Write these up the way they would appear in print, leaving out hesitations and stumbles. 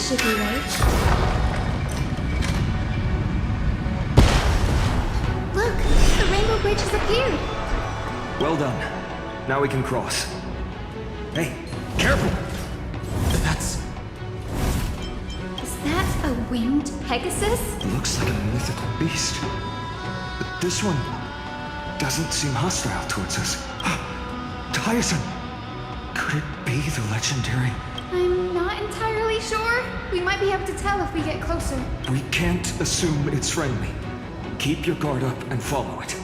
should be right. Look! The rainbow bridge has appeared! Well done. Now we can cross. Hey, careful! That's... Is that a winged Pegasus? looks like a mythical beast. But this one doesn't seem hostile towards us. Tyson! Could it be the legendary... I'm not entirely sure. We might be able to tell if we get closer. We can't assume it's friendly. Keep your guard up and follow it.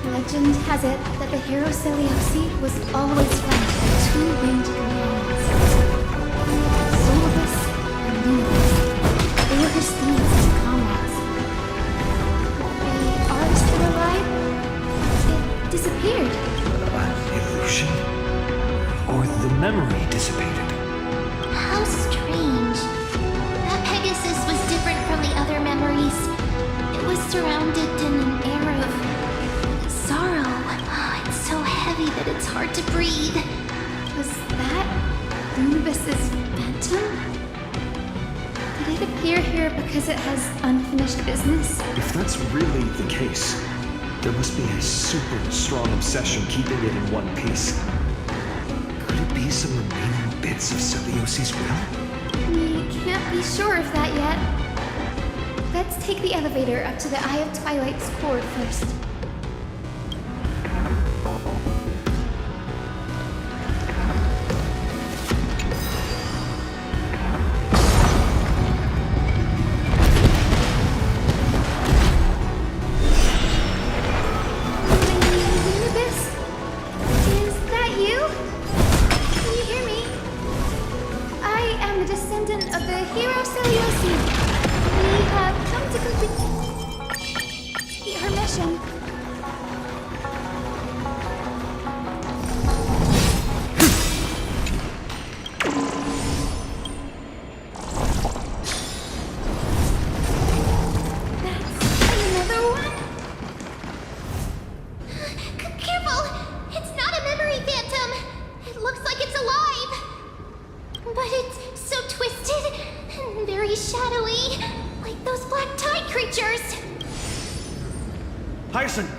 Legend has it that the hero Seliosi was always flanked by two winged companions. Solobus and Lunabus. They were her steeds and comrades. They are still alive? It disappeared. Illusion? Or the memory dissipated? How strange. That Pegasus was different from the other memories. It was surrounded in an air of sorrow. Oh, it's so heavy that it's hard to breathe. Was that Lunabus's phantom? Did it appear here because it has unfinished business? If that's really the case, there must be a super strong obsession keeping it in one piece. Could it be some remaining bits of Celiosi's will? We can't be sure of that yet. Let's take the elevator up to the Eye of Twilight's core first.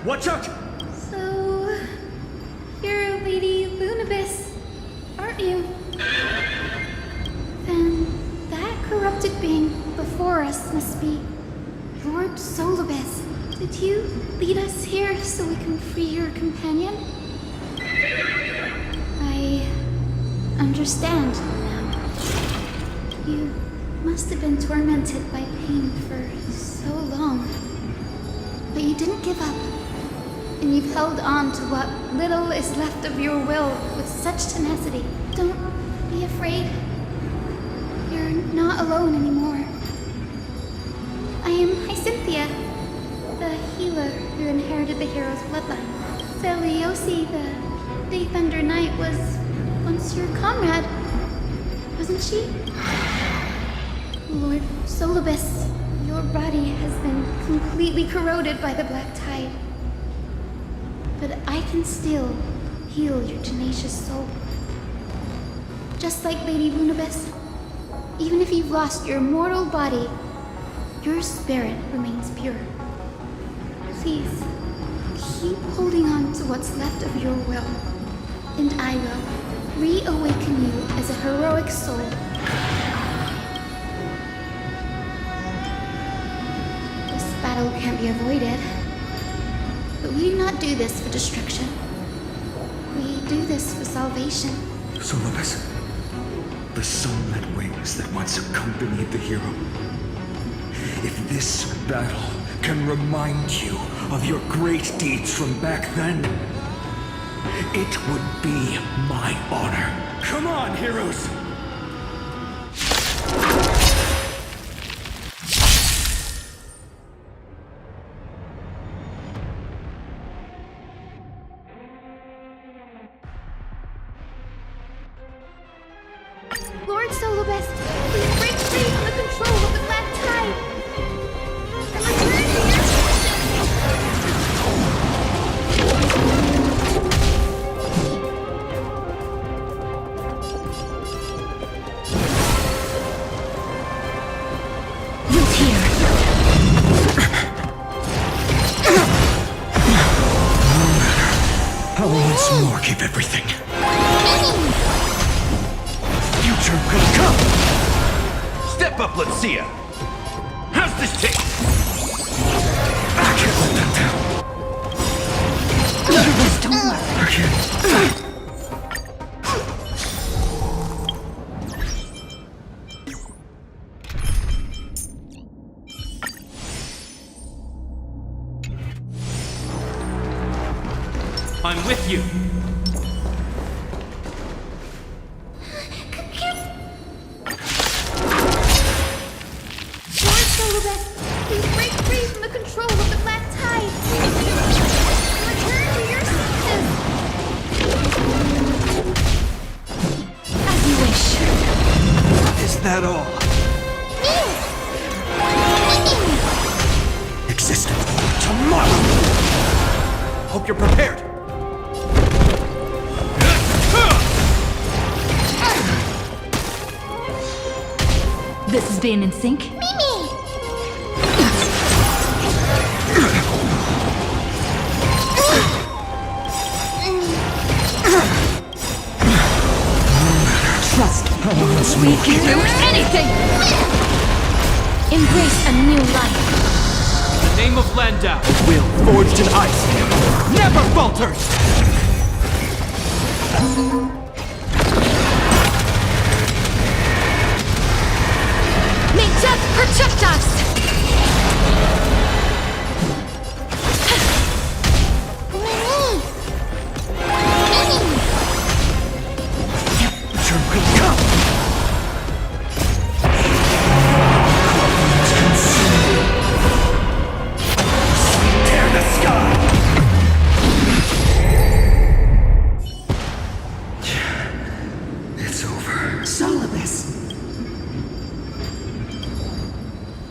Watch out! So, you're Lady Lunabus, aren't you? Then that corrupted being before us must be Lord Solobus. Did you lead us here so we can free your companion? I understand now. You must have been tormented by pain for so long. But you didn't give up. And you've held on to what little is left of your will with such tenacity. Don't be afraid. You're not alone anymore. I am Hyacinthia, the healer who inherited the hero's bloodline. Seliosi, the Thunder Knight, was once your comrade, wasn't she? Lord Solobus, your body has been completely corroded by the black tide. But I can still heal your tenacious soul. Just like Lady Lunabus, even if you've lost your mortal body, your spirit remains pure. Please, keep holding on to what's left of your will, and I will reawaken you as a heroic soul. This battle can't be avoided. But we do not do this for destruction. We do this for salvation. Solobus, the sunlit wings that once accompanied the hero. If this battle can remind you of your great deeds from back then, it would be my honor. Come on, heroes! Lord Solobus, please break free from the control of the black tide! And return to your give everything. Future will come! Step up, let's see ya! How's this taste? I can't let them down. Just don't worry. I can't. I'm with you. Lord Solobeth, please break free from the control of the black tide. Return to your senses. As you wish. Is that all? Existence tomorrow! Hope you're prepared. This has been in sync? Trust me. We can do anything! Embrace a new life. The name of Landau, will forged in ice, never falters! May death protect us! Future will come! Tear the sky! It's over. Solobeth,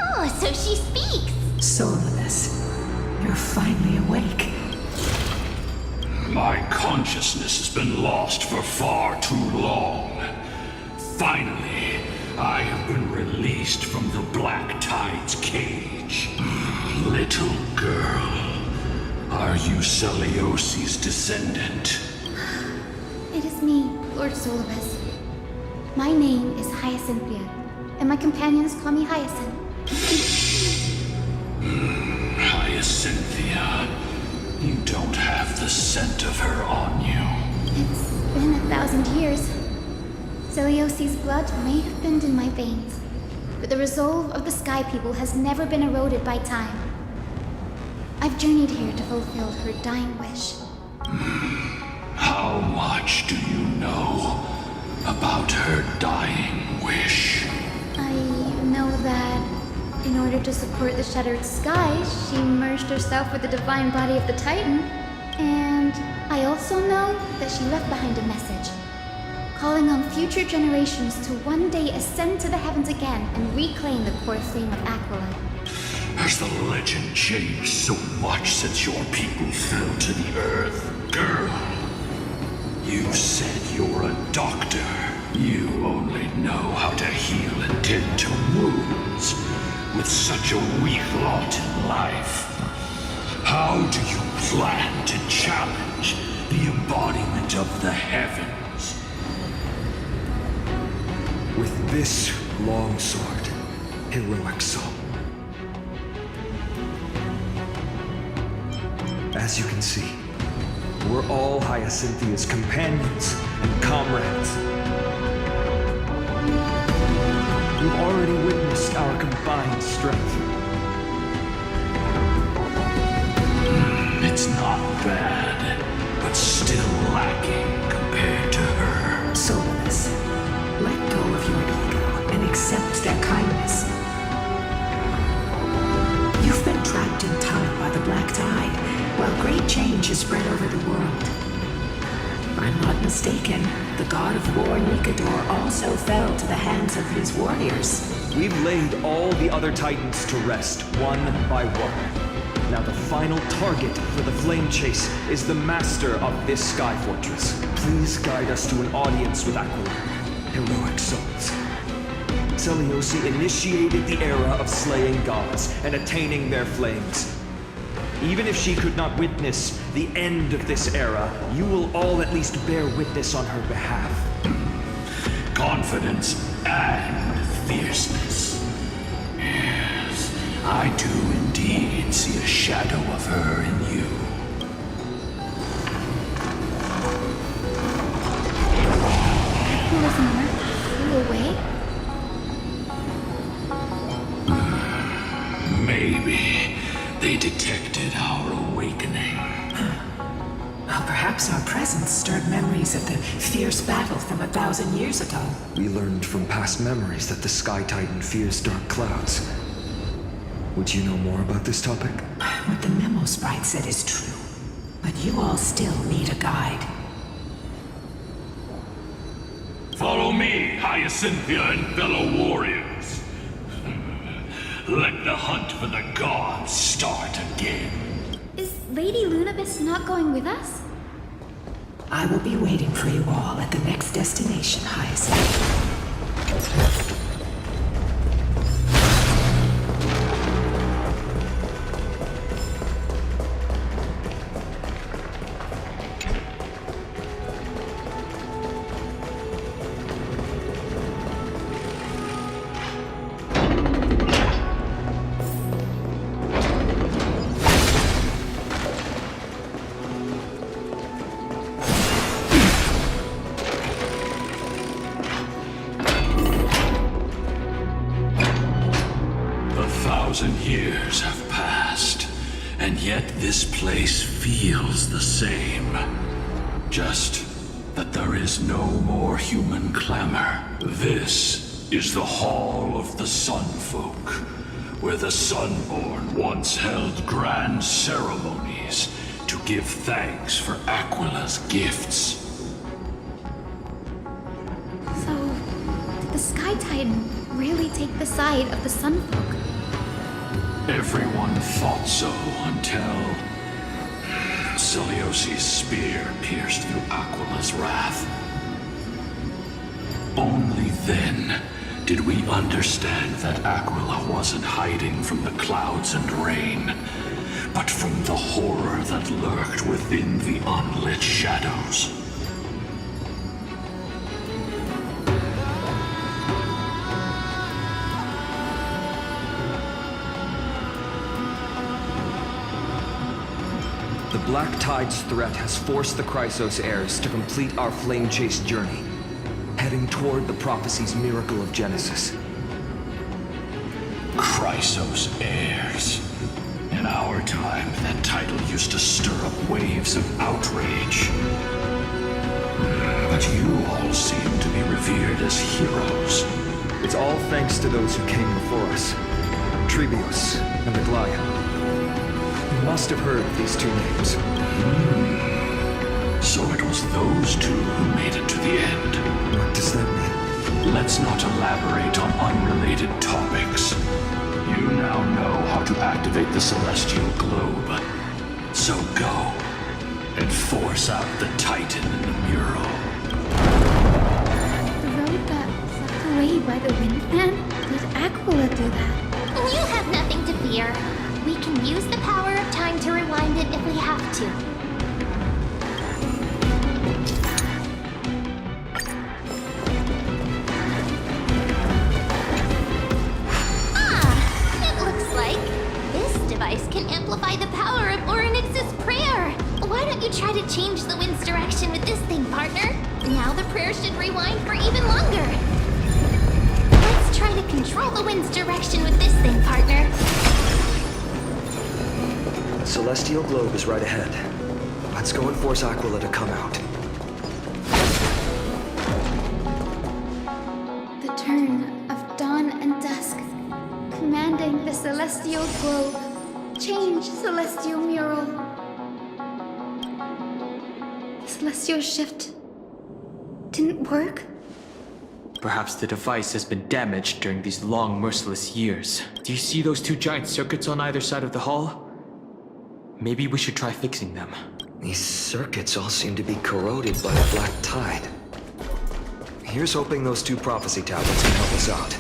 Oh, so she speaks. Solobeth, you're finally awake. My consciousness has been lost for far too long. Finally, I have been released from the Black Tide's cage. Little girl, are you Celiosi's descendant? It is me, Lord Solobeth. My name is Hyacinthia, and my companions call me Hyacinth. Hyacinthia, you don't have the scent of her on you. It's been 1,000 years. Celiosi's blood may have been in my veins, but the resolve of the Sky People has never been eroded by time. I've journeyed here to fulfill her dying wish. How much do you know about her dying wish? I know that in order to support the shattered sky, she merged herself with the divine body of the Titan. And I also know that she left behind a message, calling on future generations to one day ascend to the heavens again and reclaim the core flame of Aquila. Has the legend changed so much since your people fell to the earth? Girl, you said you're a doctor. You only know how to heal and tend to wounds. With such a weak lot in life, how do you plan to challenge the embodiment of the heavens? With this long sword, heroic soul. As you can see, we're all Hyacinthia's companions and comrades. You've already witnessed our combined strength. It's not bad, but still lacking compared to her. Solobeth, let go of your ego and accept their kindness. You've been trapped in time by the Black Tide, while great change has spread over the world. If I'm not mistaken, the god of war Nikador also fell to the hands of his warriors. We've laid all the other titans to rest, one by one. Now the final target for the flame chase is the master of this sky fortress. Please guide us to an audience with Aquila. Heroic souls. Celiosi initiated the era of slaying gods and attaining their flames. Even if she could not witness the end of this era, you will all at least bear witness on her behalf. Confidence and fierceness. Yes, I do indeed see a shadow of her in you. Who was Mark? Flew away? Maybe they detected our awakening. Well, perhaps our presence stirred memories of the fierce battle from 1,000 years ago. We learned from past memories that the Sky Titan fears dark clouds. Would you know more about this topic? What the memo sprite said is true. But you all still need a guide. Follow me, Hyacinthia and fellow warriors. Let the hunt for the gods start again. Is Lady Lunabis not going with us? I will be waiting for you all at the next destination, Hyacinth. Years have passed, and yet this place feels the same. Just that there is no more human clamor. This is the Hall of the Sun Folk, where the Sunborn once held grand ceremonies to give thanks for Aquila's gifts. So, did the Sky Titan really take the side of the Sunfolk? Everyone thought so until Celiosi's spear pierced through Aquila's wrath. Only then did we understand that Aquila wasn't hiding from the clouds and rain, but from the horror that lurked within the unlit shadows. The Black Tide's threat has forced the Chrysos heirs to complete our flame chase journey, heading toward the prophecy's miracle of Genesis. Chrysos heirs. In our time, that title used to stir up waves of outrage. But you all seem to be revered as heroes. It's all thanks to those who came before us, Trebios and Aglaia. You must have heard of these two names. So it was those two who made it to the end. What does that mean? Let's not elaborate on unrelated topics. You now know how to activate the celestial globe. So go and force out the Titan in the mural. The road got sucked away by the wind fan? Did Aquila do that? You have nothing to fear. We can use the power of time to rewind it if we have to. It looks like this device can amplify the power of Orynyx's prayer. Why don't you try to change the wind's direction with this thing, partner? Now the prayer should rewind for even longer. Let's try to control the wind's direction with this thing, partner. Celestial globe is right ahead. Let's go and force Aquila to come out. The turn of dawn and dusk, commanding the celestial globe. Change, celestial mural. The celestial shift didn't work? Perhaps the device has been damaged during these long, merciless years. Do you see those two giant circuits on either side of the hall? Maybe we should try fixing them. These circuits all seem to be corroded by the Black Tide. Here's hoping those two prophecy tablets can help us out.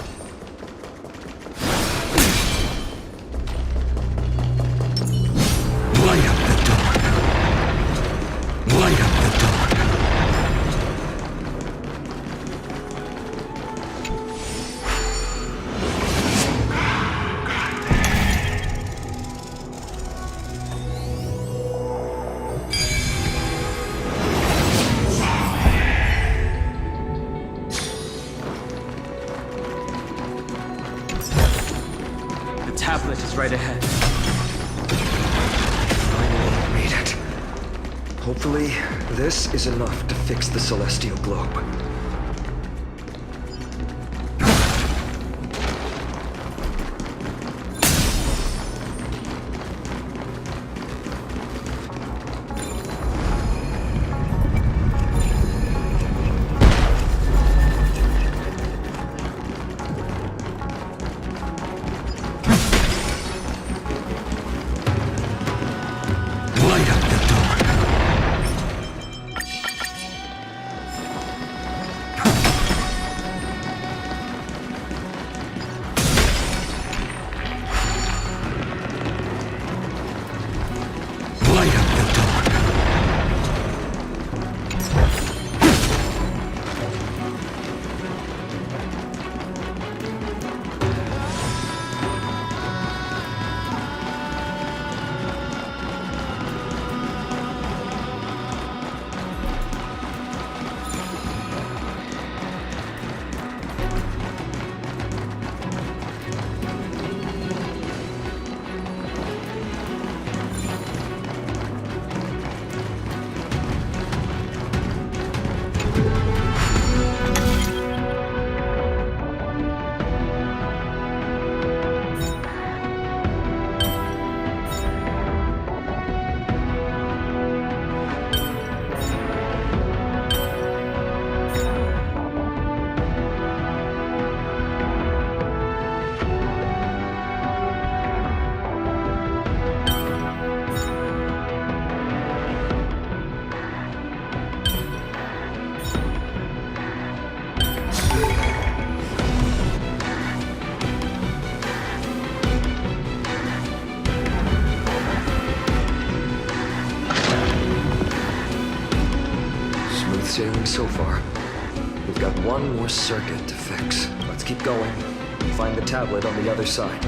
tablet is right ahead. Finally made it. Hopefully, this is enough to fix the celestial globe. Light up the door. Light up the door. Smooth sailing so far. We've got one more circuit to fix. Let's keep going and find the tablet on the other side.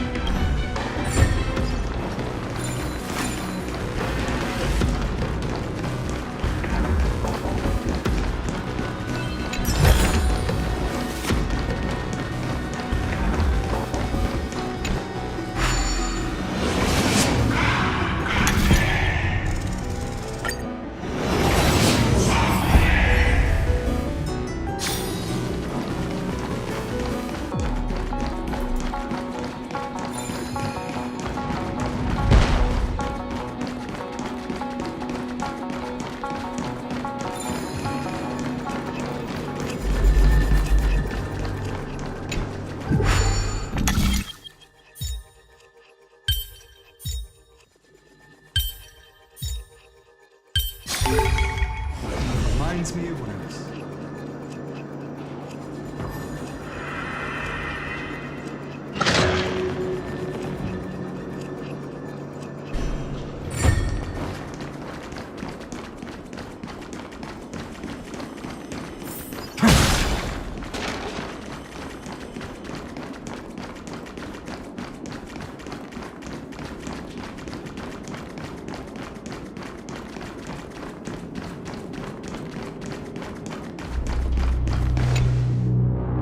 Reminds me of when I was...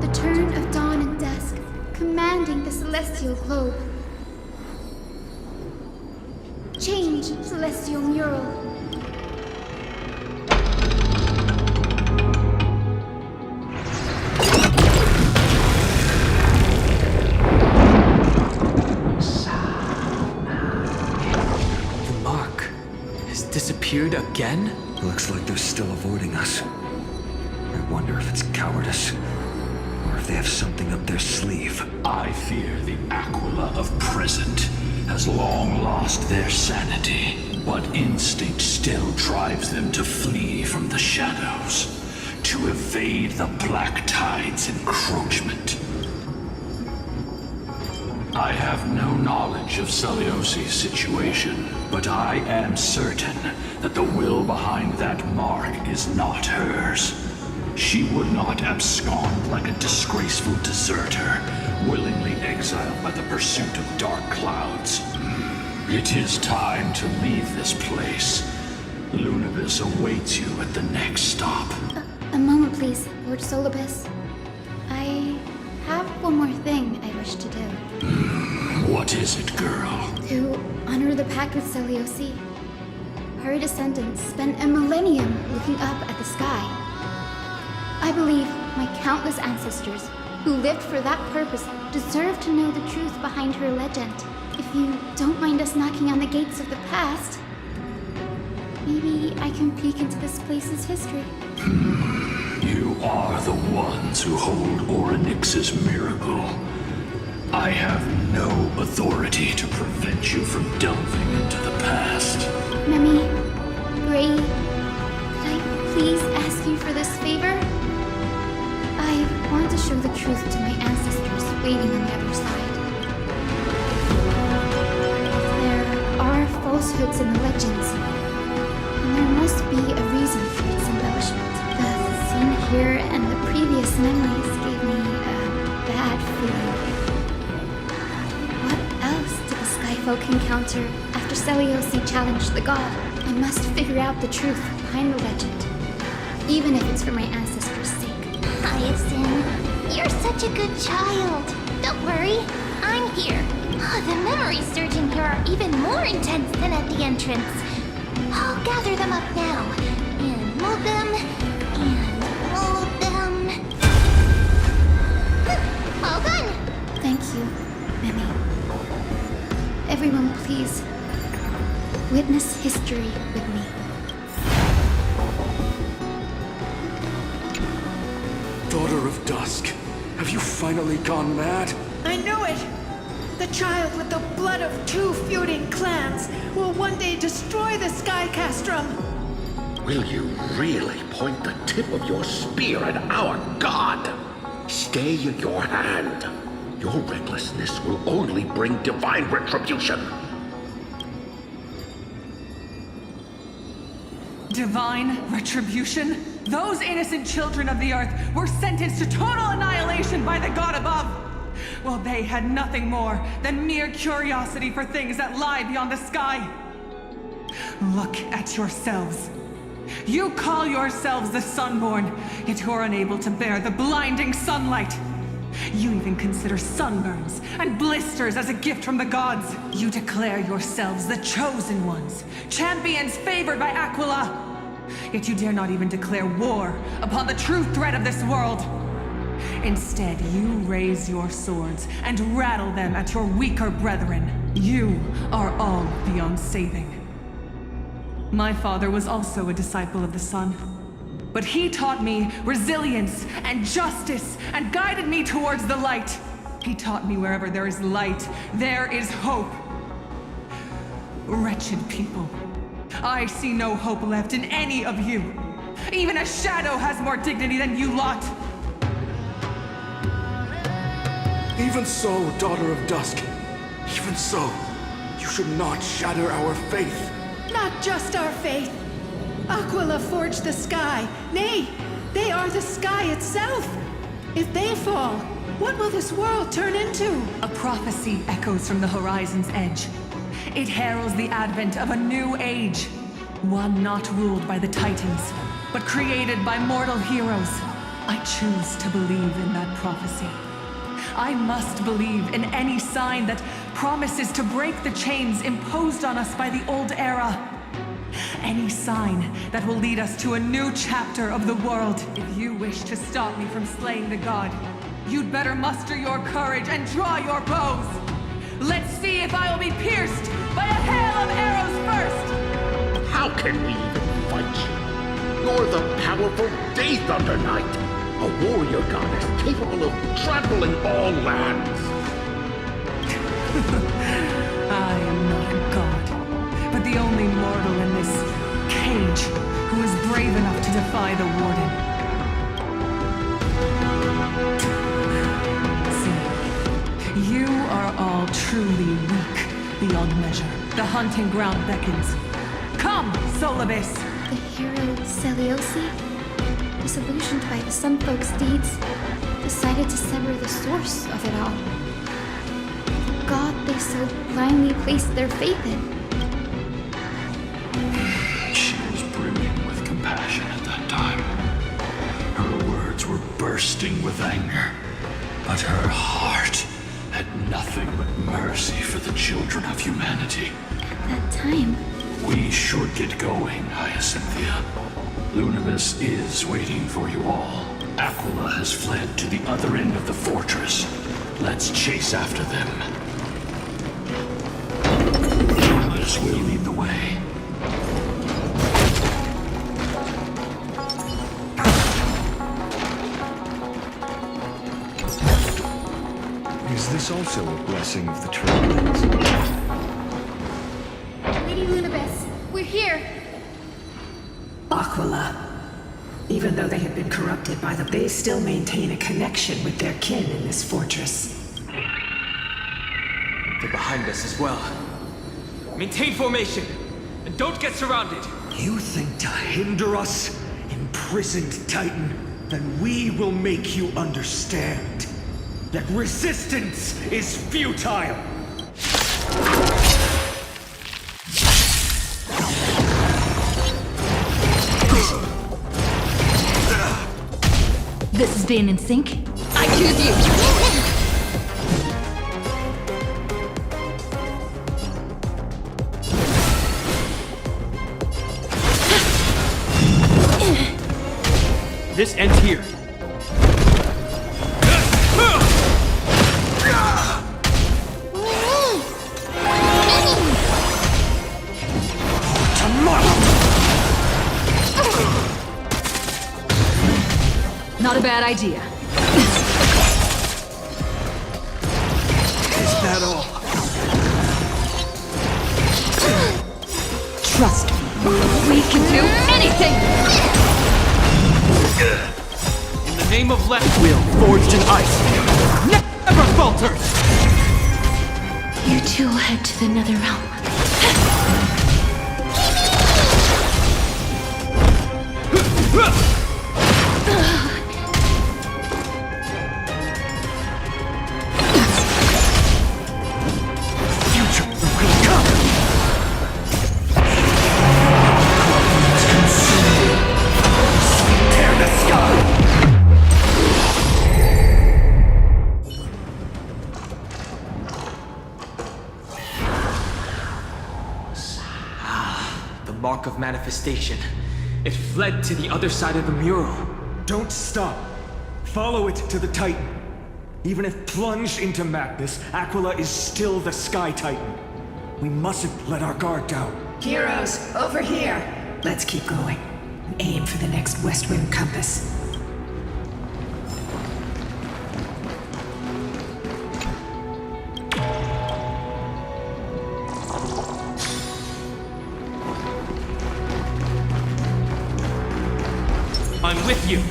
The turn of dawn and dusk, commanding the celestial globe. Change, celestial mural. The mark has disappeared again? Looks like they're still avoiding us. I wonder if it's cowardice, or if they have something up their sleeve. I fear the Aquila of present has long lost their sanity, but instinct still drives them to flee from the shadows, to evade the Black Tide's encroachment. I have no knowledge of Celiosi's situation, but I am certain that the will behind that mark is not hers. She would not abscond like a disgraceful deserter, willingly exiled by the pursuit of dark clouds. It is time to leave this place. Lunibus awaits you at the next stop. A moment, please, Lord Solibus. I have one more thing I wish to do. What is it, girl? To honor the pact with Seliosi. Her descendants spent a millennium looking up at the sky. I believe my countless ancestors who lived for that purpose deserve to know the truth behind her legend. If you don't mind us knocking on the gates of the past, maybe I can peek into this place's history. You are the ones who hold Orynyx's miracle. I have no authority to prevent you from delving into the past. Memi, Bray, could I please ask you for this favor? I want to show the truth to my ancestors waiting on the other side. There are falsehoods in the legends, and there must be a reason for its embellishment. The scene here and the previous memories gave me a bad feeling. What else did the Skyfolk encounter after Seliosi challenged the god? I must figure out the truth behind the legend, even if it's for my ancestors' sake. Hyacinth, you're such a good child. Don't worry, I'm here. The memories surging here are even more intense than at the entrance. I'll gather them up now, and mold them, and mold them. Well done! Thank you, Memi. Everyone, please, witness history with me. Daughter of Dusk, have you finally gone mad? I knew it! The child with the blood of two feuding clans will one day destroy the Sky Castrum. Will you really point the tip of your spear at our god? Stay your hand. Your recklessness will only bring divine retribution. Divine retribution? Those innocent children of the earth were sentenced to total annihilation by the god above. Well, they had nothing more than mere curiosity for things that lie beyond the sky. Look at yourselves. You call yourselves the Sunborn, yet you're unable to bear the blinding sunlight. You even consider sunburns and blisters as a gift from the gods. You declare yourselves the chosen ones, champions favored by Aquila. Yet you dare not even declare war upon the true threat of this world. Instead, you raise your swords and rattle them at your weaker brethren. You are all beyond saving. My father was also a disciple of the sun, but he taught me resilience and justice and guided me towards the light. He taught me wherever there is light, there is hope. Wretched people. I see no hope left in any of you. Even a shadow has more dignity than you lot. Even so, Daughter of Dusk, even so, you should not shatter our faith. Not just our faith. Aquila forged the sky. Nay, they are the sky itself. If they fall, what will this world turn into? A prophecy echoes from the horizon's edge. It heralds the advent of a new age. One not ruled by the Titans, but created by mortal heroes. I choose to believe in that prophecy. I must believe in any sign that promises to break the chains imposed on us by the old era. Any sign that will lead us to a new chapter of the world. If you wish to stop me from slaying the god, you'd better muster your courage and draw your bows. Let's see if I will be pierced by a hail of arrows first! How can we even fight you? You're the powerful Day Thunder Knight, a warrior goddess capable of trampling all lands. I am not a god, but the only mortal in this cage who is brave enough to defy the Warden. See, you are all truly weak beyond measure. The hunting ground beckons. Come, Solibus! The hero Seliosi, disillusioned by the Sunfolk's deeds, decided to sever the source of it all. The god they so blindly placed their faith in. She was brimming with compassion at that time. Her words were bursting with anger. But her heart had nothing but mercy for the children of humanity. That time. We should get going, Hyacinthia. Lunibus is waiting for you all. Aquila has fled to the other end of the fortress. Let's chase after them. Lunibus will lead the way. Is this also a blessing of the Turbulence? Lady Lunibus, we're here. Aquila. Even though they had been corrupted by they still maintain a connection with their kin in this fortress. They're behind us as well. Maintain formation, and don't get surrounded. You think to hinder us, imprisoned Titan? Then we will make you understand that resistance is futile! This is being in sync? I choose you! This ends here. Not a bad idea. Is that all? Trust me. We can do anything! In the name of left will, forged in ice, never falters! You two head to the nether realm. Mark of manifestation. It fled to the other side of the mural. Don't stop. Follow it to the Titan. Even if plunged into madness, Aquila is still the Sky Titan. We mustn't let our guard down. Heroes, over here! Let's keep going. Aim for the next west wind compass. I'm with you.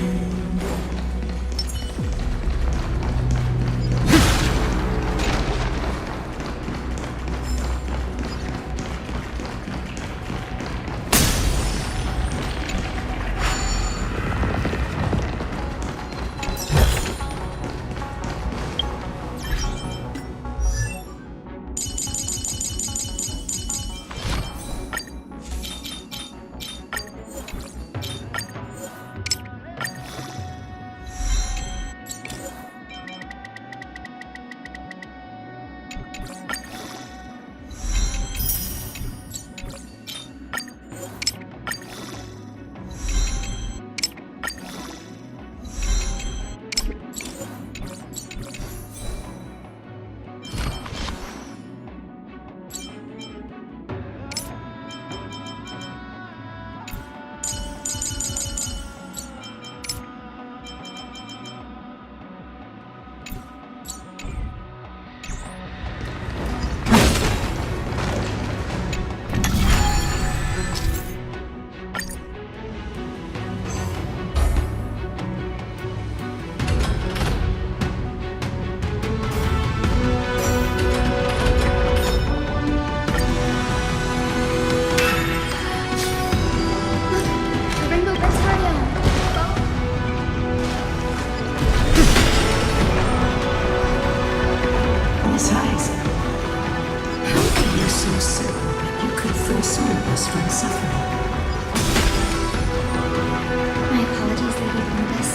My apologies, Lady Lunibus.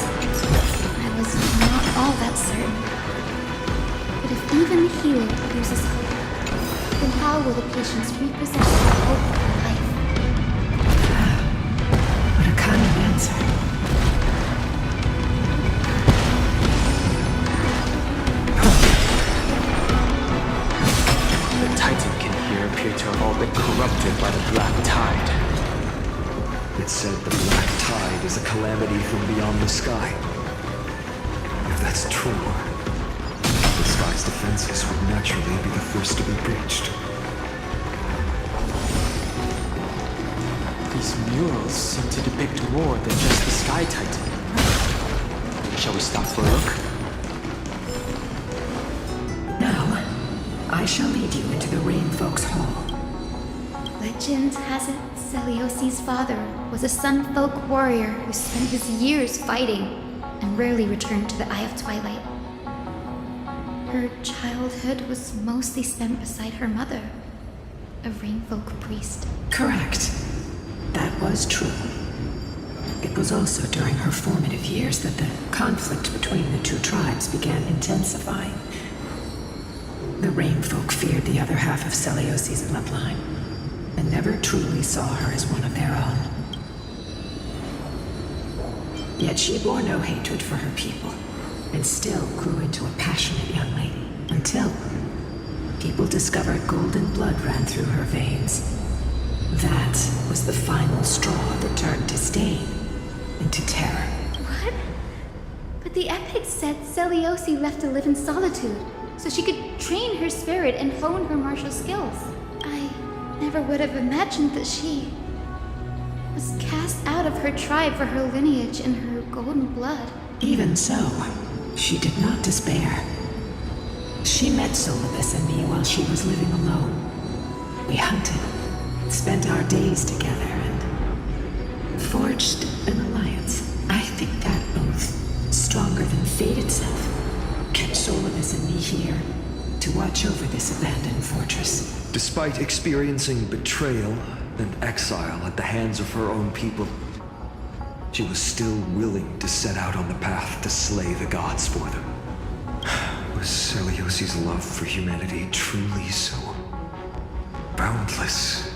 I was not all that certain. even the healer loses hope, then how will the patients repossess the hope of life? What a kind answer. The Titankin here appear to have all been corrupted by the Black Tide. It said the black tide is a calamity from beyond the sky. If that's true, the sky's defenses would naturally be the first to be breached. These murals seem to depict more than just the Sky Titan. Shall we stop for a look? Now, I shall lead you into the Rain Folks Hall. Legend has it Celiosi's father was a Sun Folk warrior who spent his years fighting and rarely returned to the Eye of Twilight. Her childhood was mostly spent beside her mother, a Rainfolk priest. Correct. That was true. It was also during her formative years that the conflict between the two tribes began intensifying. The Rainfolk feared the other half of Celiosi's bloodline, and never truly saw her as one of their own. Yet she bore no hatred for her people, and still grew into a passionate young lady, until people discovered golden blood ran through her veins. That was the final straw that turned disdain into terror. What? But the epic said Celiosi left to live in solitude, so she could train her spirit and hone her martial skills. I never would have imagined that she was cast out of her tribe for her lineage and her golden blood. Even so, she did not despair. She met Solibus and me while she was living alone. We hunted, spent our days together, and forged an alliance. I think that oath, stronger than fate itself, kept Solibus and me here to watch over this abandoned fortress. Despite experiencing betrayal and exile at the hands of her own people, she was still willing to set out on the path to slay the gods for them. Was Celiosi's love for humanity truly so boundless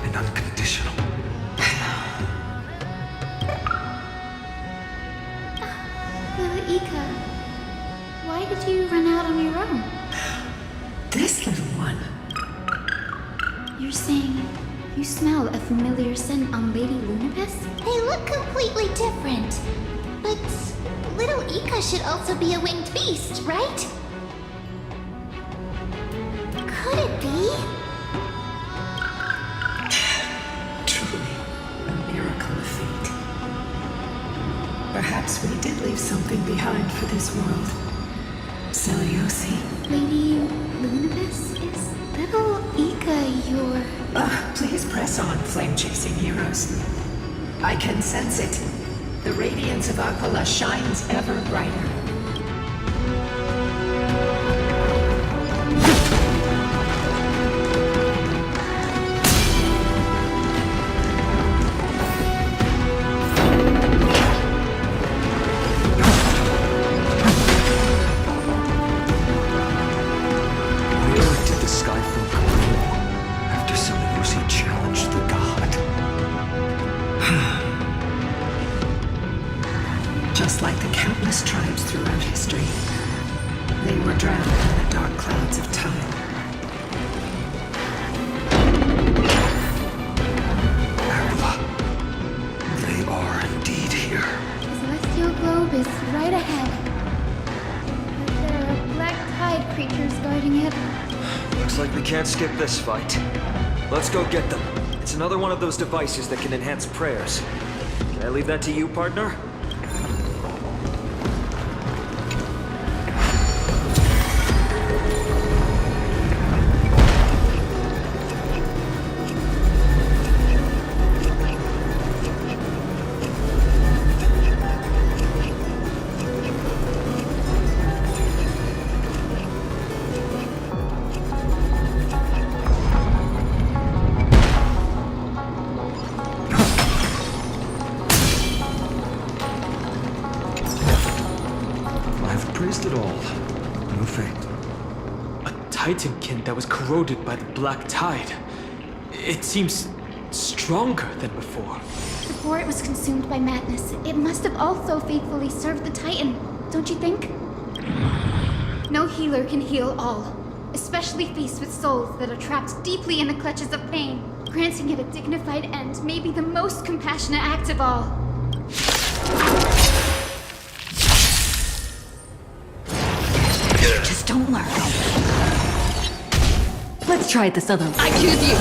and unconditional? Lila Ika, why did you run out on your own? This little one. You're saying you smell a familiar scent on Lady Lunapis? They look completely different. But little Ika should also be a winged beast, right? Could it be? Truly, a miracle of fate. Perhaps we did leave something behind for this world. Celiosi. Lady Lunapis, is little Ika your... Please press on, flame-chasing heroes. I can sense it. The radiance of Aquila shines ever brighter. Where did the Skyfolk go after Celiosi challenged the god? Just like the countless tribes throughout history, they were drowned in the dark clouds of time. Aquila, they are indeed here. The celestial globe is right ahead. But there are black tide creatures guarding it. Looks like we can't skip this fight. Let's go get them. It's another one of those devices that can enhance prayers. Can I leave that to you, partner? I've praised it all. No fate. Titankin that was corroded by the black tide. It seems stronger than before. Before it was consumed by madness, it must have also faithfully served the Titan, don't you think? No healer can heal all, especially faced with souls that are trapped deeply in the clutches of pain. Granting it a dignified end may be the most compassionate act of all. Just don't learn. Let's try it this other way. I choose you.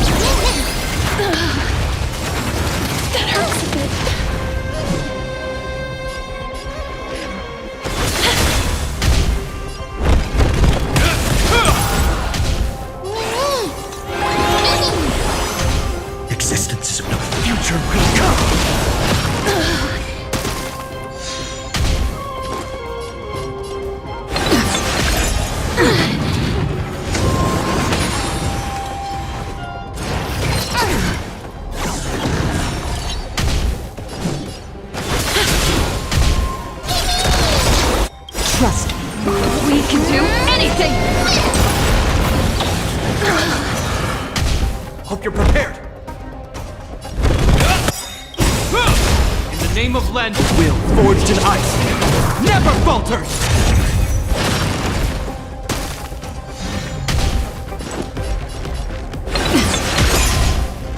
That hurts a bit. Existence of no future will come. Trust me. We can do anything! Hope you're prepared. In the name of Len, will forged in ice never falters!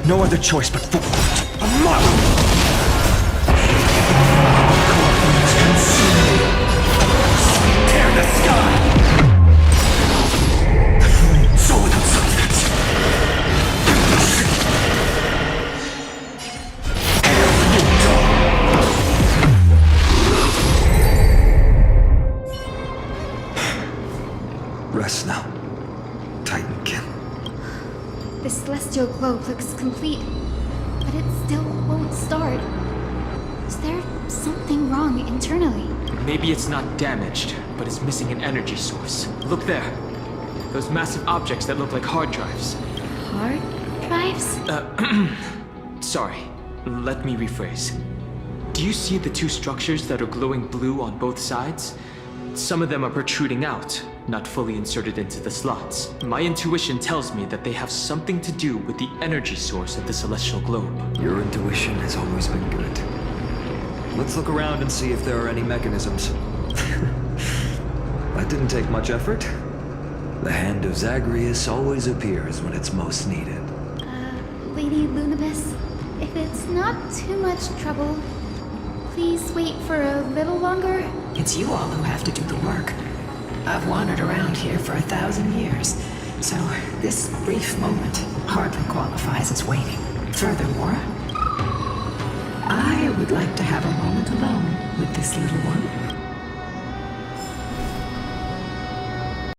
No other choice but forward. A marvel! Tear the sky! Soul without substance. Rest now, Titankin. The celestial globe looks complete, but it still won't start. Is there something wrong internally? Maybe it's not damaged, but it's missing an energy source. Look there. Those massive objects that look like hard drives. Hard drives? Sorry. Let me rephrase. Do you see the two structures that are glowing blue on both sides? Some of them are protruding out, not fully inserted into the slots. My intuition tells me that they have something to do with the energy source of the celestial globe. Your intuition has always been good. Let's look around and see if there are any mechanisms. That didn't take much effort. The hand of Zagreus always appears when it's most needed. Lady Lunibus, if it's not too much trouble, please wait for a little longer. It's you all who have to do the work. I've wandered around here for 1,000 years, so this brief moment hardly qualifies as waiting. Furthermore, I would like to have a moment alone with this little one.